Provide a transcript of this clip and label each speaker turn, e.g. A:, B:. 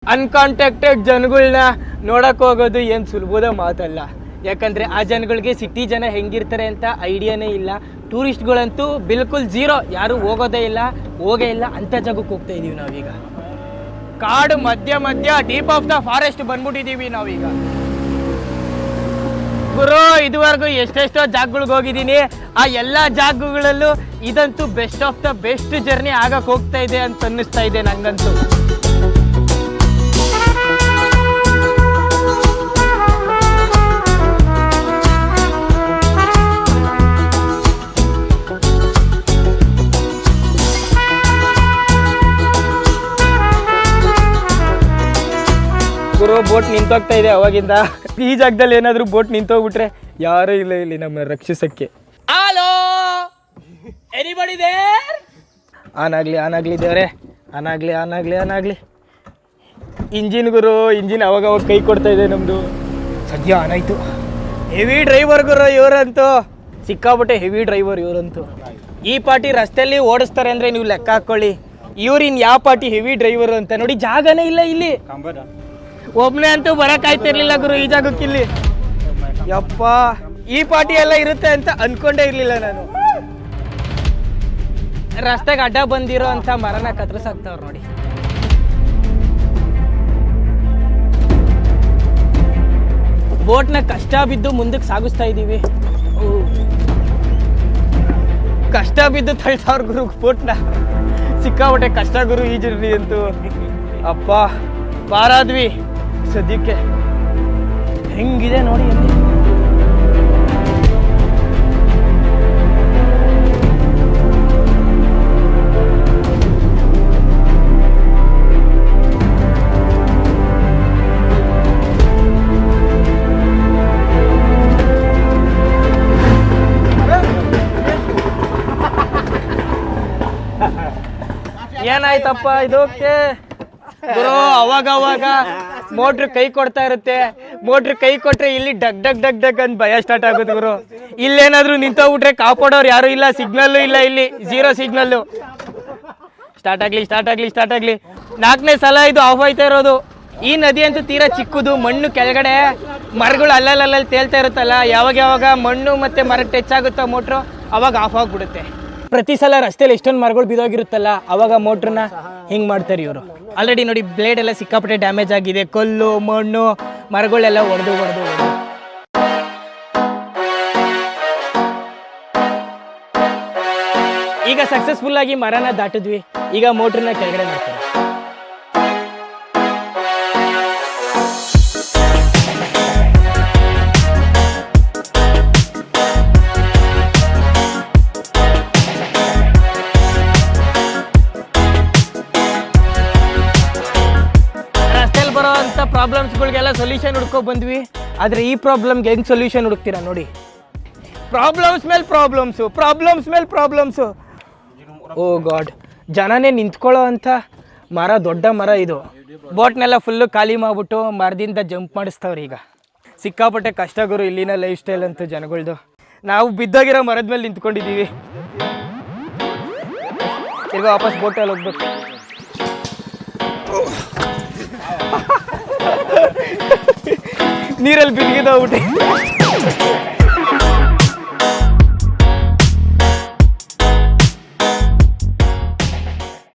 A: ಅನ್ಕಾಂಟ್ಯಾಕ್ಟೆಡ್ ಜನಗಳನ್ನ ನೋಡಕ್ ಹೋಗೋದು ಏನು ಸುಲಭದ ಮಾತಲ್ಲ. ಯಾಕಂದರೆ ಆ ಜನಗಳಿಗೆ ಸಿಟಿ ಜನ ಹೆಂಗಿರ್ತಾರೆ ಅಂತ ಐಡಿಯಾನೇ ಇಲ್ಲ. ಟೂರಿಸ್ಟ್ಗಳಂತೂ ಬಿಲ್ಕುಲ್ ಝೀರೋ, ಯಾರು ಹೋಗೋದೇ ಇಲ್ಲ, ಹೋಗೇ ಇಲ್ಲ ಅಂಥ ಜಾಗಕ್ಕೆ ಹೋಗ್ತಾ ಇದ್ದೀವಿ ನಾವೀಗ. ಕಾಡು ಮಧ್ಯ ಡೀಪ್ ಆಫ್ ದ ಫಾರೆಸ್ಟ್ ಬಂದ್ಬಿಟ್ಟಿದ್ದೀವಿ ನಾವೀಗ. ಗುರು, ಇದುವರೆಗೂ ಎಷ್ಟೆಷ್ಟೋ ಜಾಗಗಳಿಗೆ ಹೋಗಿದ್ದೀನಿ. ಆ ಎಲ್ಲ ಜಾಗಗಳಲ್ಲೂ ಇದಂತೂ best of the best journey ಆಗಕ್ಕೆ ಹೋಗ್ತಾ ಇದೆ ಅಂತ ಅನ್ನಿಸ್ತಾ ಇದೆ ನಂಗಂತೂ. ಗುರು, ಬೋಟ್ ನಿಂತೋಗ್ತಾ ಇದೆ ಅವಾಗಿಂದ. ಈ ಜಾಗದಲ್ಲಿ ಏನಾದರೂ ಬೋಟ್ ನಿಂತೋಗ್ಬಿಟ್ರೆ ಯಾರೂ ಇಲ್ಲ ಇಲ್ಲಿ ನಮ್ಮ ರಕ್ಷಿಸಕ್ಕೆ. Hello, anybody there? ಆನಾಗ್ಲಿ ದೇವ್ರೆ, ಆನಾಗ್ಲಿ. ಇಂಜಿನ್ ಗುರು, ಇಂಜಿನ್ ಅವಾಗ ಕೈ ಕೊಡ್ತಾ ಇದೆ ನಮ್ಮದು. ಸದ್ಯ ಆನಾಯ್ತು. ಹೆವಿ ಡ್ರೈವರ್ ಗುರು ಇವರಂತೂ, ಸಿಕ್ಕಾಬಿಟ್ಟೆ ಹೆವಿ ಡ್ರೈವರ್ ಇವರಂತೂ. ಈ ಪಾರ್ಟಿ ರಸ್ತೆಯಲ್ಲಿ ಓಡಿಸ್ತಾರೆ ಅಂದರೆ ನೀವು ಲೆಕ್ಕ ಹಾಕ್ಕೊಳ್ಳಿ, ಇವ್ರಿನ್ ಯಾವ ಪಾರ್ಟಿ ಹೆವಿ ಡ್ರೈವರು ಅಂತ. ನೋಡಿ, ಜಾಗನೇ ಇಲ್ಲ ಇಲ್ಲಿ. ಒಬ್ಬನೇ ಅಂತೂ ಬರೋಕ್ಕಾಯ್ತಿರ್ಲಿಲ್ಲ ಗುರು ಈ ಜಾಗಕ್ಕೆ ಇಲ್ಲಿ. ಯಪ್ಪ, ಈ ಪಾರ್ಟಿ ಎಲ್ಲ ಇರುತ್ತೆ ಅಂತ ಅನ್ಕೊಂಡೇ ಇರ್ಲಿಲ್ಲ ನಾನು. ರಸ್ತೆಗೆ ಅಡ್ಡ ಬಂದಿರೋ ಅಂತ ಮರನ ಕತ್ತರಿಸಾಕ್ತವ್ರು ನೋಡಿ. ಬೋಟ್ನ ಕಷ್ಟ ಬಿದ್ದು ಮುಂದಕ್ಕೆ ಸಾಗಿಸ್ತಾ ಇದ್ದೀವಿ. ಕಷ್ಟ ಬಿದ್ದು ತಳ್ತಾವ್ರ ಗುರು ಬೋಟ್ನ. ಸಿಕ್ಕಾಬಿಟ್ಟೆ ಕಷ್ಟ ಗುರು ಈ ಜರ್ನಿ ಅಂತೂ. ಅಪ್ಪ, ಬಾರಾದ್ವಿ ಸದ್ಯಕ್ಕೆ. ಹೆಂಗಿದೆ ನೋಡಿ ಅಲ್ಲಿ. ಏನಾಯ್ತಪ್ಪ ಇದಕ್ಕೆ ಗುರು? ಅವಾಗ ಮೋಟ್ರ್ ಕೈ ಕೊಡ್ತಾ ಇರುತ್ತೆ. ಮೋಟ್ರ್ ಕೈ ಕೊಟ್ರೆ ಇಲ್ಲಿ ಡಗ್ ಅಂತ ಭಯ ಸ್ಟಾರ್ಟ್ ಆಗುತ್ತೆ ಗುರು. ಇಲ್ಲೇನಾದ್ರೂ ನಿಂತೋಗ್ಬಿಟ್ರೆ ಕಾಪಾಡೋರು ಯಾರು ಇಲ್ಲ, ಸಿಗ್ನಲ್ಲು ಇಲ್ಲ ಇಲ್ಲಿ, ಝೀರೋ ಸಿಗ್ನಲ್ಲು. ಸ್ಟಾರ್ಟ್ ಆಗ್ಲಿ. 4ನೇ ಸಲ ಇದು ಆಫ್ ಆಯ್ತಾ ಇರೋದು. ಈ ನದಿ ಅಂತೂ ತೀರಾ ಚಿಕ್ಕದು, ಮಣ್ಣು ಕೆಳಗಡೆ, ಮರಗಳು ಅಲ್ಲಲ್ಲಿ ತೇಲ್ತಾ ಇರುತ್ತಲ್ಲ. ಯಾವಾಗ ಮಣ್ಣು ಮತ್ತೆ ಮರಕ್ಕೆ ಟಚ್ ಆಗುತ್ತೋ ಮೋಟ್ರು, ಅವಾಗ ಆಫ್ ಆಗಿಬಿಡುತ್ತೆ. ಪ್ರತಿ ಸಲ ರಸ್ತೆಯಲ್ಲಿ ಎಷ್ಟೊಂದು ಮರಗಳು ಬಿದ್ದೋಗಿರುತ್ತಲ್ಲ, ಅವಾಗ ಮೋಟ್ರನ್ನ ಹಿಂಗೆ ಮಾಡ್ತಾರೆ ಇವರು. ಆಲ್ರೆಡಿ ನೋಡಿ, ಬ್ಲೇಡ್ ಎಲ್ಲ ಸಿಕ್ಕಾಪಟ್ಟೆ ಡ್ಯಾಮೇಜ್ ಆಗಿದೆ. ಕಲ್ಲು, ಮಣ್ಣು, ಮರಗಳೆಲ್ಲ ಒಡೆದು ಈಗ ಸಕ್ಸಸ್ಫುಲ್ ಆಗಿ ಮರನ ದಾಟಿದ್ವಿ. ಈಗ ಮೋಟ್ರನ್ನ ಕೆಳಗಡೆ ಮಾಡ್ತಾರೆ. ಪ್ರಾಬ್ಲಮ್ಸ್ಗಳಿಗೆಲ್ಲ ಸೊಲ್ಯೂಷನ್ ಹುಡ್ಕೊ ಬಂದ್ವಿ. ಆದರೆ ಈ ಪ್ರಾಬ್ಲಮ್ಗೆ ಹೆಂಗೆ ಸೊಲ್ಯೂಷನ್ ಹುಡುಕ್ತೀರಾ ನೋಡಿ. ಪ್ರಾಬ್ಲಮ್ಸ್ ಮೇಲೆ ಪ್ರಾಬ್ಲಮ್ಸು. ಓ ಗಾಡ್, ಜನನೇ ನಿಂತ್ಕೊಳ್ಳೋ ಅಂಥ ಮರ, ದೊಡ್ಡ ಮರ ಇದು. ಬೋಟ್ನೆಲ್ಲ ಫುಲ್ಲು ಖಾಲಿ ಮಾಡಿಬಿಟ್ಟು ಮರದಿಂದ ಜಂಪ್ ಮಾಡಿಸ್ತವ್ರು ಈಗ. ಸಿಕ್ಕಾಪಟ್ಟೆ ಕಷ್ಟ ಗುರು ಇಲ್ಲಿನ ಲೈಫ್ ಸ್ಟೈಲ್ ಅಂತೂ ಜನಗಳ್ದು. ನಾವು ಬಿದ್ದೋಗಿರೋ ಮರದ ಮೇಲೆ ನಿಂತ್ಕೊಂಡಿದ್ದೀವಿ. ಈಗ ವಾಪಸ್ ಬೋಟಲ್ಲಿ ಹೋಗ್ಬೇಕು. ನೀರಲ್ಲಿ ಬಿಗಿದೋಗ್ಬಿಟ್ಟು